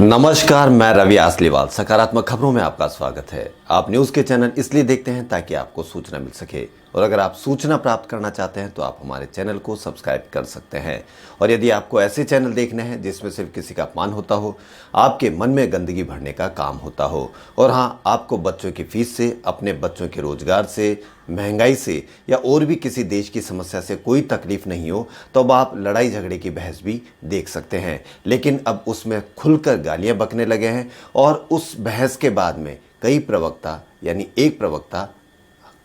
नमस्कार, मैं रवि आसलीवाल। सकारात्मक खबरों में आपका स्वागत है। आप न्यूज़ के चैनल इसलिए देखते हैं ताकि आपको सूचना मिल सके, और अगर आप सूचना प्राप्त करना चाहते हैं तो आप हमारे चैनल को सब्सक्राइब कर सकते हैं। और यदि आपको ऐसे चैनल देखने हैं जिसमें सिर्फ किसी का अपमान होता हो, आपके मन में गंदगी भरने का काम होता हो, और हाँ, आपको बच्चों की फीस से, अपने बच्चों के रोजगार से, महंगाई से या और भी किसी देश की समस्या से कोई तकलीफ नहीं हो, तो अब आप लड़ाई झगड़े की बहस भी देख सकते हैं। लेकिन अब उसमें खुलकर गालियां बकने लगे हैं, और उस बहस के बाद में कई प्रवक्ता यानी एक प्रवक्ता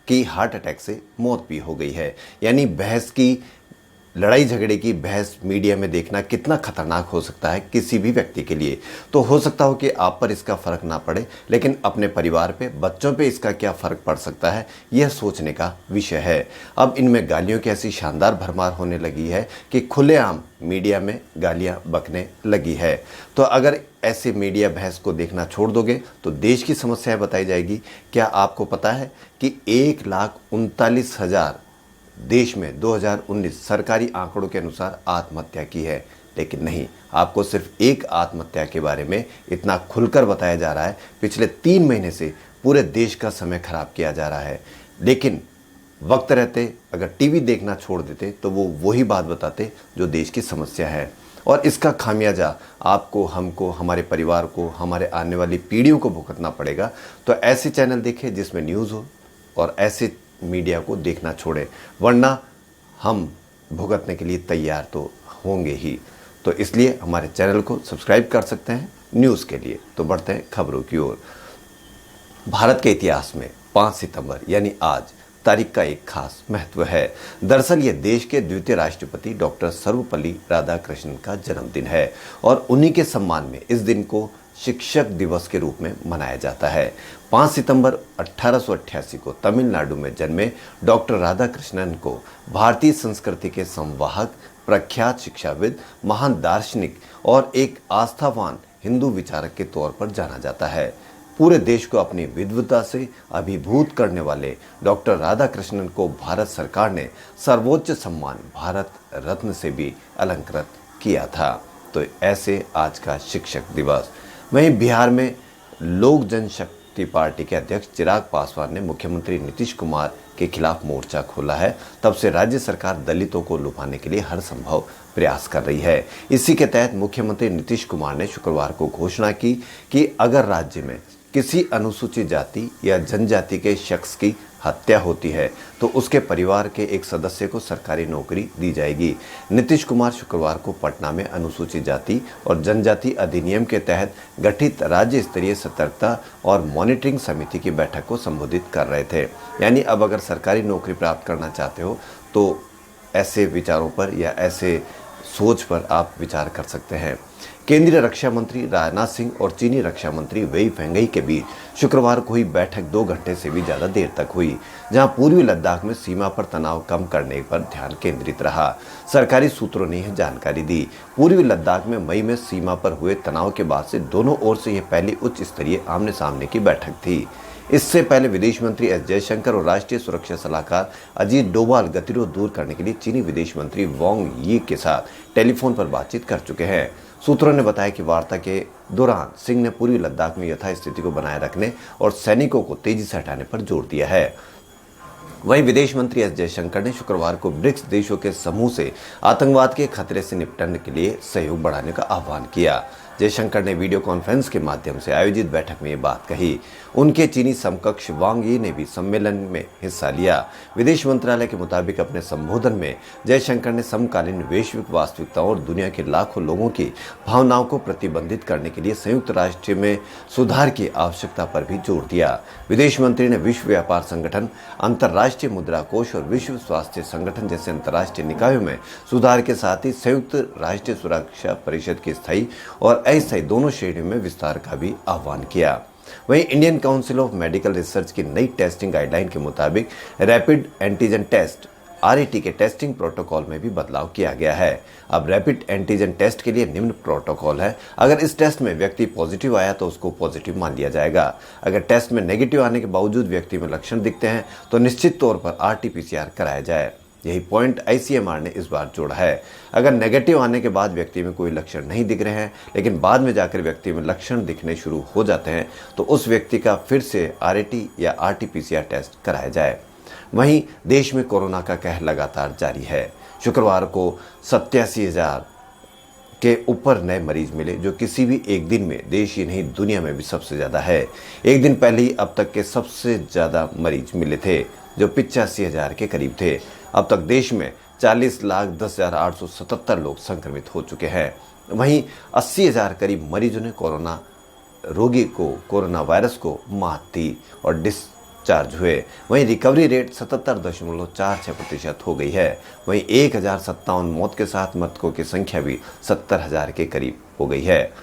की हार्ट अटैक से मौत भी हो गई है। यानी बहस की, लड़ाई झगड़े की बहस मीडिया में देखना कितना खतरनाक हो सकता है किसी भी व्यक्ति के लिए। तो हो सकता हो कि आप पर इसका फर्क ना पड़े, लेकिन अपने परिवार पे, बच्चों पे इसका क्या फर्क पड़ सकता है, यह सोचने का विषय है। अब इनमें गालियों की ऐसी शानदार भरमार होने लगी है कि खुलेआम मीडिया में गालियां बकने लगी है। तो अगर ऐसे मीडिया बहस को देखना छोड़ दोगे तो देश की समस्याएं बताई जाएगी। क्या आपको पता है कि 1,39,000 देश में 2019 सरकारी आंकड़ों के अनुसार आत्महत्या की है? लेकिन नहीं, आपको सिर्फ एक आत्महत्या के बारे में इतना खुलकर बताया जा रहा है। पिछले 3 महीने से पूरे देश का समय खराब किया जा रहा है। लेकिन वक्त रहते अगर टीवी देखना छोड़ देते तो वो वही बात बताते जो देश की समस्या है, और इसका खामियाजा आपको, हमको, हमारे परिवार को, हमारे आने वाली पीढ़ियों को भुगतना पड़ेगा। तो ऐसे चैनल देखें जिसमें न्यूज़ हो, और ऐसे मीडिया को देखना छोड़े, वरना हम भुगतने के लिए तैयार तो होंगे ही। तो इसलिए हमारे चैनल को सब्सक्राइब कर सकते हैं न्यूज़ के लिए। तो बढ़ते हैं खबरों की ओर। भारत के इतिहास में 5 सितंबर यानी आज तारीख का एक खास महत्व है। दरअसल ये देश के द्वितीय राष्ट्रपति डॉक्टर सर्वपल्ली राधाकृष्णन का जन्मदिन है, और उन्हीं के सम्मान में इस दिन को शिक्षक दिवस के रूप में मनाया जाता है। 5 सितंबर 1888 को तमिलनाडु में जन्मे डॉक्टर राधाकृष्णन को भारतीय संस्कृति के संवाहक, प्रख्यात शिक्षाविद, महान दार्शनिक और एक आस्थावान हिंदू विचारक के तौर पर जाना जाता है। पूरे देश को अपनी विद्वता से अभिभूत करने वाले डॉक्टर राधाकृष्णन को भारत सरकार ने सर्वोच्च सम्मान भारत रत्न से भी अलंकृत किया था। तो ऐसे आज का शिक्षक दिवस। वहीं बिहार में लोक जनशक्ति पार्टी के अध्यक्ष चिराग पासवान ने मुख्यमंत्री नीतीश कुमार के खिलाफ मोर्चा खोला है। तब से राज्य सरकार दलितों को लुभाने के लिए हर संभव प्रयास कर रही है। इसी के तहत मुख्यमंत्री नीतीश कुमार ने शुक्रवार को घोषणा की कि अगर राज्य में किसी अनुसूचित जाति या जनजाति के शख्स की हत्या होती है तो उसके परिवार के एक सदस्य को सरकारी नौकरी दी जाएगी। नीतीश कुमार शुक्रवार को पटना में अनुसूचित जाति और जनजाति अधिनियम के तहत गठित राज्य स्तरीय सतर्कता और मॉनिटरिंग समिति की बैठक को संबोधित कर रहे थे। यानी अब अगर सरकारी नौकरी प्राप्त करना चाहते हो तो ऐसे विचारों पर या ऐसे सोच पर आप विचार कर सकते हैं। केंद्रीय रक्षा मंत्री राजनाथ सिंह और चीनी रक्षा मंत्री वेई फेंगई के बीच शुक्रवार को हुई बैठक 2 घंटे से भी ज़्यादा देर तक हुई, जहां पूर्वी लद्दाख में सीमा पर तनाव कम करने पर ध्यान केंद्रित रहा। सरकारी सूत्रों ने यह जानकारी दी। पूर्वी लद्दाख में मई में सीमा पर हुए तनाव के बाद से दोनों ओर से यह पहली उच्च स्तरीय आमने सामने की बैठक थी। इससे पहले विदेश मंत्री एस जयशंकर और राष्ट्रीय सुरक्षा सलाहकार अजीत डोभाल गतिरोध दूर करने के लिए चीनी विदेश मंत्री वांग यी के साथ टेलीफोन पर बातचीत कर चुके हैं। सूत्रों ने बताया कि वार्ता के दौरान सिंह ने पूर्वी लद्दाख में यथास्थिति को बनाए रखने और सैनिकों को तेजी से हटाने पर जोर दिया है। वहीं विदेश मंत्री एस जयशंकर ने शुक्रवार को ब्रिक्स देशों के समूह से आतंकवाद के खतरे से निपटने के लिए सहयोग बढ़ाने का आह्वान किया। जयशंकर ने वीडियो कॉन्फ्रेंस के माध्यम से आयोजित बैठक में ये बात कही। उनके चीनी समकक्ष वांग यी ने भी सम्मेलन में हिस्सा लिया। विदेश मंत्रालय के मुताबिक अपने संबोधन में जयशंकर ने समकालीन वैश्विक वास्तविकताओं और दुनिया के लाखों लोगों की भावनाओं को प्रतिबंधित करने के लिए संयुक्त राष्ट्र में सुधार की आवश्यकता पर भी जोर दिया। विदेश मंत्री ने विश्व व्यापार संगठन, अंतर्राष्ट्रीय मुद्रा कोष और विश्व स्वास्थ्य संगठन जैसे अंतर्राष्ट्रीय निकायों में सुधार के साथ ही संयुक्त राष्ट्र सुरक्षा परिषद की स्थायी और अस्थायी दोनों श्रेणियों में विस्तार का भी आह्वान किया। वहीं Indian council of medical research की नई टेस्टिंग गाइडलाइन के मुताबिक रैपिड एंटीजन टेस्ट RAT के टेस्टिंग प्रोटोकॉल में भी बदलाव किया गया है। अब रैपिड एंटीजन टेस्ट के लिए निम्न प्रोटोकॉल है। अगर इस टेस्ट में व्यक्ति पॉजिटिव आया तो उसको पॉजिटिव मान लिया जाएगा। अगर टेस्ट में नेगेटिव आने के बावजूद व्यक्ति में लक्षण दिखते हैं तो निश्चित तौर पर RT-PCR कराया जाए। यही पॉइंट आईसीएमआर ने इस बार जोड़ा है। अगर नेगेटिव आने के बाद व्यक्ति में कोई लक्षण नहीं दिख रहे हैं, लेकिन बाद में जाकर व्यक्ति में लक्षण दिखने शुरू हो जाते हैं, तो उस व्यक्ति का फिर से आरटी या आरटीपीसीआर टेस्ट कराया जाए। वहीं देश में कोरोना का कहर लगातार जारी है। शुक्रवार को 87,000 के ऊपर नए मरीज मिले, जो किसी भी एक दिन में देश ही नहीं दुनिया में भी सबसे ज़्यादा है। एक दिन पहले ही अब तक के सबसे ज़्यादा मरीज मिले थे, जो 85,000 के करीब थे। अब तक देश में 40,10,877 लोग संक्रमित हो चुके हैं। वहीं 80,000 करीब मरीजों ने कोरोना वायरस को मात दी और डिस्चार्ज हुए। वहीं रिकवरी रेट 77.46% हो गई है। वहीं 1,057 मौत के साथ मृतकों की संख्या भी 70,000 के करीब हो गई है।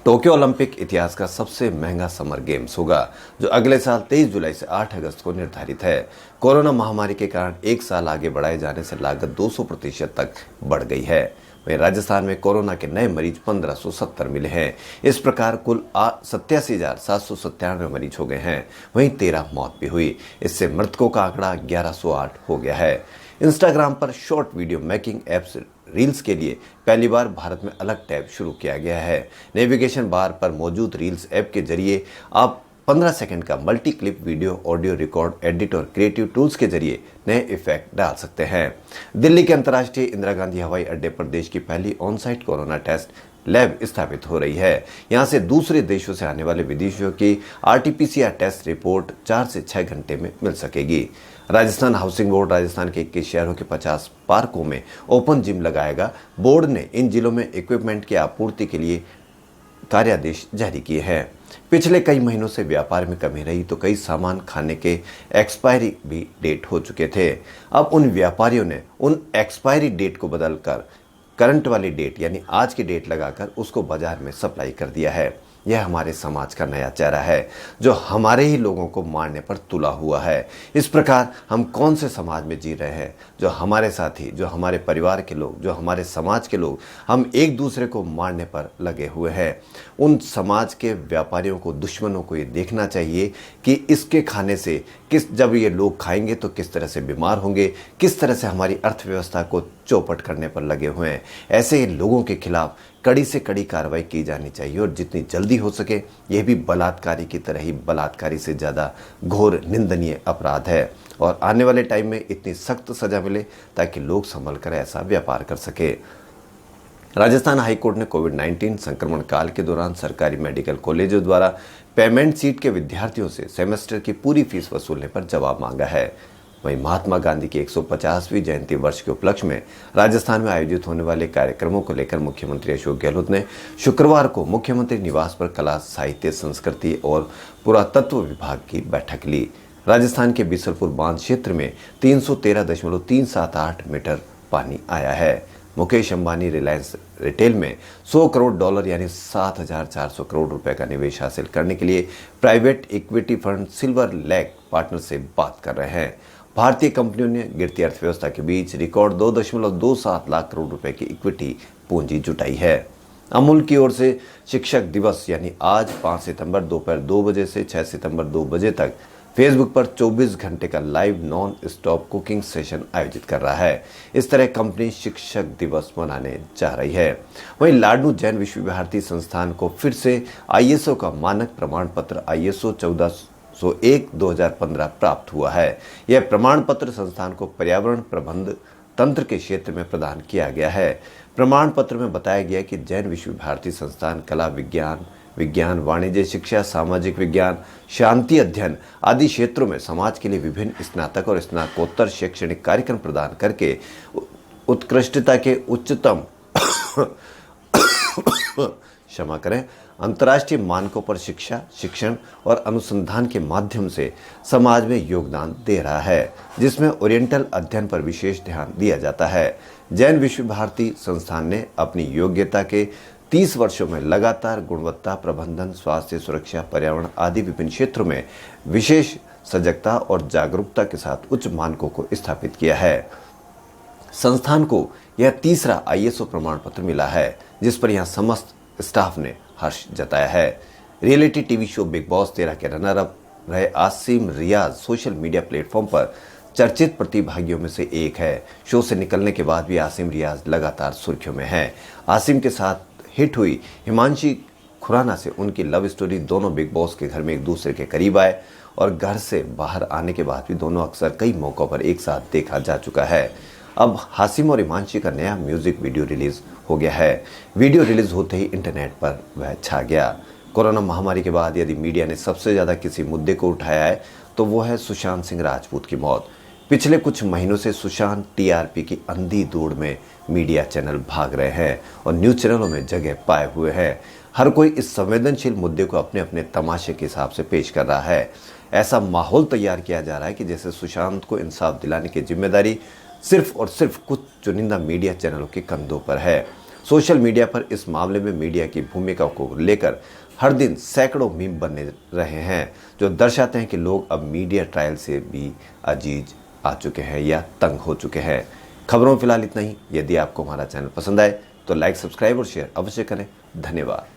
टोक्यो ओलंपिक इतिहास का सबसे महंगा समर गेम्स होगा, जो अगले साल 23 जुलाई से 8 अगस्त को निर्धारित है। कोरोना महामारी के कारण एक साल आगे बढ़ाए जाने से लागत 200% तक बढ़ गई है। वहीं राजस्थान में कोरोना के नए मरीज 1570 मिले हैं। इस प्रकार कुल 87,797 मरीज हो गए हैं। वहीं 13 मौत भी हुई। इससे मृतकों का आंकड़ा 1108 हो गया है। इंस्टाग्राम पर short video making apps reels के लिए पहली बार भारत में अलग टैब शुरू किया गया है। नेविगेशन बार पर मौजूद रील्स ऐप के जरिए आप 15 सेकंड का multi clip video, audio record, edit और क्रिएटिव टूल्स के जरिए नए इफेक्ट डाल सकते हैं। दिल्ली के अंतर्राष्ट्रीय इंदिरा गांधी हवाई अड्डे पर देश की पहली on site corona test lab स्थापित हो रही है। यहां से दूसरे देशों से आने वाले विदेशियों की आरटीपीसीआर टेस्ट रिपोर्ट 4 से 6 घंटे में मिल सकेगी। राजस्थान हाउसिंग बोर्ड राजस्थान के 21 शहरों के 50 पार्कों में ओपन जिम लगाएगा। बोर्ड ने इन जिलों में इक्विपमेंट की आपूर्ति के लिए कार्यादेश जारी किए हैं। पिछले कई महीनों से व्यापार में कमी रही, तो कई सामान खाने के एक्सपायरी भी डेट हो चुके थे। अब उन व्यापारियों ने उन एक्सपायरी डेट को बदलकर करंट वाली डेट यानी आज की डेट लगाकर उसको बाजार में सप्लाई कर दिया है। यह हमारे समाज का नया चेहरा है, जो हमारे ही लोगों को मारने पर तुला हुआ है। इस प्रकार हम कौन से समाज में जी रहे हैं, जो हमारे साथी, जो हमारे परिवार के लोग, जो हमारे समाज के लोग, हम एक दूसरे को मारने पर लगे हुए हैं। उन समाज के व्यापारियों को, दुश्मनों को ये देखना चाहिए कि इसके खाने से जब ये लोग खाएंगे तो किस तरह से बीमार होंगे, किस तरह से हमारी अर्थव्यवस्था को चौपट करने पर लगे हुए हैं। ऐसे लोगों के खिलाफ कड़ी से कड़ी कार्रवाई की जानी चाहिए और जितनी जल्दी हो सके। यह भी बलात्कारी की तरह ही बलात्कारी से ज़्यादा घोर निंदनीय अपराध है और आने वाले टाइम में इतनी सख्त सजा मिले ताकि लोग संभल कर ऐसा व्यापार कर सके। राजस्थान हाईकोर्ट ने कोविड-19 संक्रमण काल के दौरान सरकारी मेडिकल कॉलेजों द्वारा पेमेंट सीट के विद्यार्थियों से सेमेस्टर की पूरी फीस वसूलने पर जवाब मांगा है। वहीं महात्मा गांधी की 150वीं जयंती वर्ष के उपलक्ष्य में राजस्थान में आयोजित होने वाले कार्यक्रमों को लेकर मुख्यमंत्री अशोक गहलोत ने शुक्रवार को मुख्यमंत्री निवास पर कला, साहित्य, संस्कृति और पुरातत्व विभाग की बैठक ली। राजस्थान के बीसलपुर बांध क्षेत्र में 313.378 मीटर पानी आया है। मुकेश अंबानी रिलायंस रिटेल में $100 करोड़ यानी 7,400 करोड़ रुपए का निवेश हासिल करने के लिए private equity fund silver lake partner से बात कर रहे हैं। भारतीय कंपनियों ने गिरती अर्थव्यवस्था के बीच रिकॉर्ड 2.27 लाख करोड़ रुपए की इक्विटी पूंजी जुटाई है। अमूल की ओर से शिक्षक दिवस यानी आज 5 सितंबर दोपहर 2 बजे से 6 सितंबर 2 बजे तक फेसबुक पर 24 घंटे का live non stop cooking session आयोजित कर रहा है। इस तरह कंपनी शिक्षक दिवस मनाने जा रही है। वहीं लाडनू जैन विश्व भारती संस्थान को फिर से आईएसओ का मानक प्रमाण पत्र ISO 1401/2015 प्राप्त हुआ है। यह प्रमाण पत्र संस्थान को पर्यावरण प्रबंध तंत्र के क्षेत्र में प्रदान किया गया है। प्रमाण पत्र में बताया गया कि जैन विश्व भारती संस्थान कला, विज्ञान, वाणिज्य, शिक्षा, सामाजिक विज्ञान, शांति अध्ययन आदि क्षेत्रों में समाज के लिए विभिन्न स्नातक और स्नातकोत्तर शैक्षणिक कार्यक्रम प्रदान करके उत्कृष्टता के उच्चतम क्षमा करें अंतर्राष्ट्रीय मानकों पर शिक्षा, शिक्षण और अनुसंधान के माध्यम से समाज में योगदान दे रहा है, जिसमें ओरिएंटल अध्ययन पर विशेष ध्यान दिया जाता है। जैन विश्व भारती संस्थान ने अपनी योग्यता के 30 वर्षों में लगातार गुणवत्ता प्रबंधन, स्वास्थ्य, सुरक्षा, पर्यावरण आदि विभिन्न क्षेत्रों में विशेष सजगता और जागरूकता के साथ उच्च मानकों को स्थापित किया है। संस्थान को यह तीसरा ISO प्रमाण पत्र मिला है, जिस पर यहां समस्त स्टाफ ने हर्ष जताया है। Reality TV show big boss 13 के रनर अप रहे आसिम रियाज सोशल मीडिया प्लेटफॉर्म पर चर्चित प्रतिभागियों में से एक है। शो से निकलने के बाद भी आसिम रियाज लगातार सुर्खियों में है। आसिम के साथ हिट हुई हिमांशी खुराना से उनकी लव स्टोरी, दोनों बिग बॉस के घर में एक दूसरे के करीब आए और घर से बाहर आने के बाद भी दोनों अक्सर कई मौक़ों पर एक साथ देखा जा चुका है। अब हासिम और हिमांशी का नया म्यूजिक वीडियो रिलीज हो गया है। वीडियो रिलीज होते ही इंटरनेट पर वह छा गया। कोरोना महामारी के बाद यदि मीडिया ने सबसे ज़्यादा किसी मुद्दे को उठाया है तो वो है सुशांत सिंह राजपूत की मौत। पिछले कुछ महीनों से सुशांत टीआरपी की अंधी दौड़ में मीडिया चैनल भाग रहे हैं और न्यूज़ चैनलों में जगह पाए हुए हैं। हर कोई इस संवेदनशील मुद्दे को अपने अपने तमाशे के हिसाब से पेश कर रहा है। ऐसा माहौल तैयार किया जा रहा है कि जैसे सुशांत को इंसाफ दिलाने की जिम्मेदारी सिर्फ और सिर्फ कुछ चुनिंदा मीडिया चैनलों के कंधों पर है। सोशल मीडिया पर इस मामले में मीडिया की भूमिका को लेकर हर दिन सैकड़ों मीम बनने रहे हैं, जो दर्शाते हैं कि लोग अब मीडिया ट्रायल से भी अजीज आ चुके हैं या तंग हो चुके हैं। खबरों में फिलहाल इतना ही। यदि आपको हमारा चैनल पसंद आए तो लाइक, सब्सक्राइब और शेयर अवश्य करें। धन्यवाद।